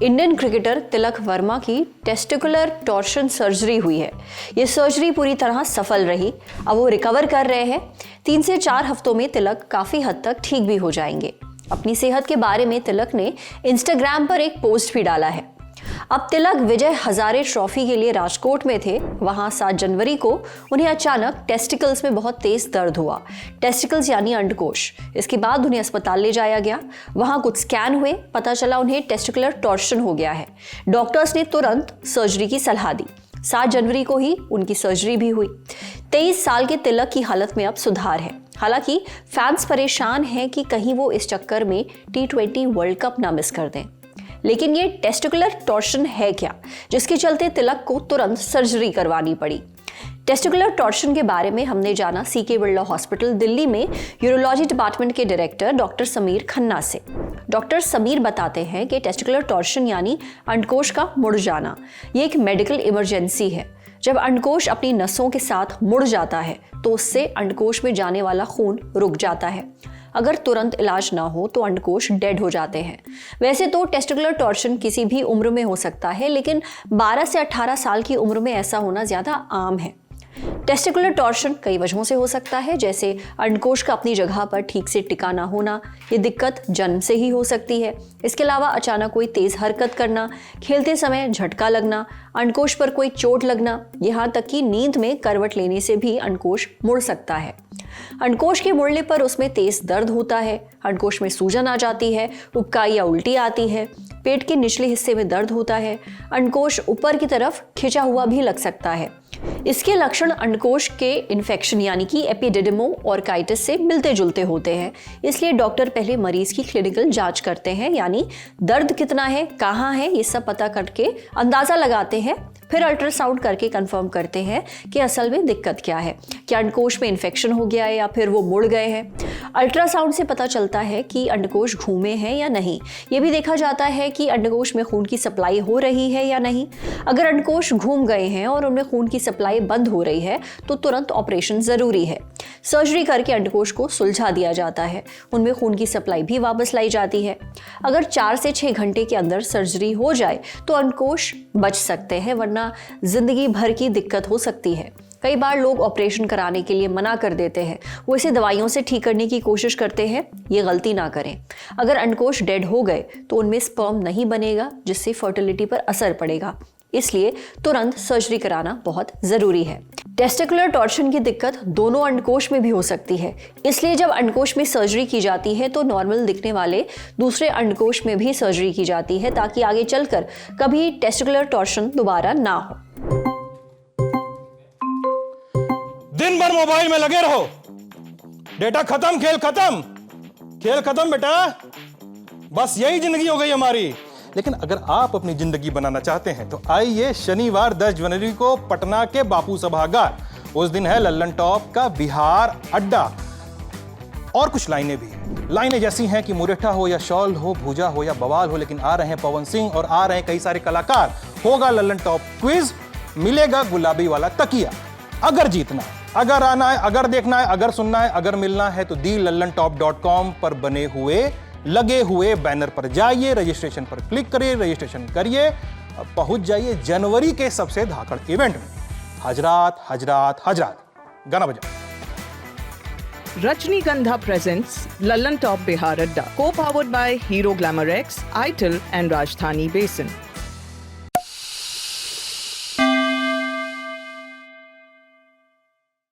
Indian cricketer Tilak Varma की testicular torsion surgery हुई है। ये सर्जरी पूरी तरह सफल रही। अब वो रिकवर कर रहे हैं। 3 से 4 हफ्तों में तिलक काफी हद तक ठीक भी हो जाएंगे। अपनी सेहत के बारे में तिलक ने इंस्टाग्राम पर एक पोस्ट भी डाला है। अब तिलक विजय हजारे ट्रॉफी के लिए राजकोट में थे। वहां 7 जनवरी को उन्हें अचानक टेस्टिकल्स में बहुत तेज दर्द हुआ। टेस्टिकल्स यानी अंडकोश। इसके बाद उन्हें अस्पताल ले जाया गया। वहां कुछ स्कैन हुए, पता चला उन्हें टेस्टिकुलर टॉर्शन हो गया है। डॉक्टर्स ने तुरंत सर्जरी की सलाह दी। 7 जनवरी को ही उनकी सर्जरी भी हुई। 23 साल के तिलक की हालत में अब सुधार है। हालांकि फैंस परेशान हैं कि कहीं वो इस चक्कर में T20 वर्ल्ड कप ना मिस कर दें। लेकिन ये टेस्टिकुलर टॉर्शन है क्या, जिसके चलते तिलक को तुरंत सर्जरी करवानी पड़ी? टेस्टिकुलर टॉर्शन के बारे में हमने जाना CK बिरला हॉस्पिटल दिल्ली में यूरोलॉजी डिपार्टमेंट के डायरेक्टर डॉक्टर समीर खन्ना से। डॉक्टर समीर बताते हैं कि टेस्टिकुलर टॉर्शन यानी अंडकोश का मुड़ जाना, ये एक मेडिकल इमरजेंसी है। जब अंडकोश अपनी नसों के साथ मुड़ जाता है तो उससे अंडकोश में जाने वाला खून रुक जाता है। अगर तुरंत इलाज ना हो तो अंडकोश डेड हो जाते हैं। वैसे तो टेस्टिकुलर टॉर्शन किसी भी उम्र में हो सकता है, लेकिन 12 से 18 साल की उम्र में ऐसा होना ज्यादा आम है। टेस्टिकुलर टॉर्शन कई वजहों से हो सकता है, जैसे अंडकोश का अपनी जगह पर ठीक से टिका ना होना। ये दिक्कत जन्म से ही हो सकती है। इसके अलावा अचानक कोई तेज हरकत करना, खेलते समय झटका लगना, अंडकोश पर कोई चोट लगना, यहाँ तक कि नींद में करवट लेने से भी अंडकोश मुड़ सकता है। अंडकोश के मुड़ने पर उसमें तेज दर्द होता है। अंडकोश में सूजन आ जाती है, उबकाई या उल्टी आती है, पेट के निचले हिस्से में दर्द होता है, अंडकोश ऊपर की तरफ खिंचा हुआ भी लग सकता है। इसके लक्षण अंडकोश के इन्फेक्शन यानी कि एपिडिडमोऑर्काइटिस से मिलते जुलते होते हैं। इसलिए डॉक्टर पहले मरीज की क्लिनिकल जांच करते हैं, यानी दर्द कितना है, कहाँ है, ये सब पता करके अंदाजा लगाते हैं। फिर अल्ट्रासाउंड करके कंफर्म करते हैं कि असल में दिक्कत क्या है, क्या अंडकोश में इन्फेक्शन हो गया है या फिर वो मुड़ गए हैं। अल्ट्रासाउंड से पता चलता है कि अंडकोश घूमे हैं या नहीं। ये भी देखा जाता है कि अंडकोश में खून की सप्लाई हो रही है या नहीं। अगर अंडकोश घूम गए हैं और उनमें खून की सप्लाई बंद हो रही है तो तुरंत ऑपरेशन जरूरी है। सर्जरी करके अंडकोश को सुलझा दिया जाता है, उनमें खून की सप्लाई भी वापस लाई जाती है। अगर 4 से 6 घंटे के अंदर सर्जरी हो जाए तो अंडकोश बच सकते हैं, वरना जिंदगी भर की दिक्कत हो सकती है। कई बार लोग ऑपरेशन कराने के लिए मना कर देते हैं, वो इसे दवाइयों से ठीक करने की कोशिश करते हैं। ये गलती ना करें। अगर अंडकोश डेड हो गए तो उनमें स्पर्म नहीं बनेगा, जिससे फर्टिलिटी पर असर पड़ेगा। इसलिए तुरंत सर्जरी कराना बहुत जरूरी है। टेस्टिकुलर टॉर्शन की दिक्कत दोनों अंडकोश में भी हो सकती है। इसलिए जब अंडकोश में सर्जरी की जाती है तो नॉर्मल दिखने वाले दूसरे अंडकोश में भी सर्जरी की जाती है, ताकि आगे चलकर कभी टेस्टिकुलर टॉर्शन दोबारा ना हो। दिन भर मोबाइल में लगे रहो, डेटा खत्म, खेल खत्म, खेल खत्म बेटा। बस यही जिंदगी हो गई हमारी। लेकिन अगर आप अपनी जिंदगी बनाना चाहते हैं तो आइए शनिवार 10 जनवरी को पटना के बापू सभागार। उस दिन है लल्लन टॉप का बिहार अड्डा। और कुछ लाइनें भी, लाइनें जैसी हैं कि मुरेठा हो या शॉल हो, भूजा हो या बवाल हो, लेकिन आ रहे हैं पवन सिंह और आ रहे हैं कई सारे कलाकार। होगा लल्लन टॉप क्विज, मिलेगा गुलाबी वाला तकिया। अगर जीतना है, अगर आना है, अगर देखना है, अगर सुनना है, अगर मिलना है तो thelallanTop.com पर बने हुए लगे हुए बैनर पर जाइए, रजिस्ट्रेशन पर क्लिक करिए, रजिस्ट्रेशन करिए, पहुंच जाइए जनवरी के सबसे धाकड़ इवेंट में। हजरात हजरात हजरात, गाना बजाओ। रजनीगंधा presents Lallan Top Bihar Adda, co-powered by Hero Glamour X, ITIL and Rajdhani Basin.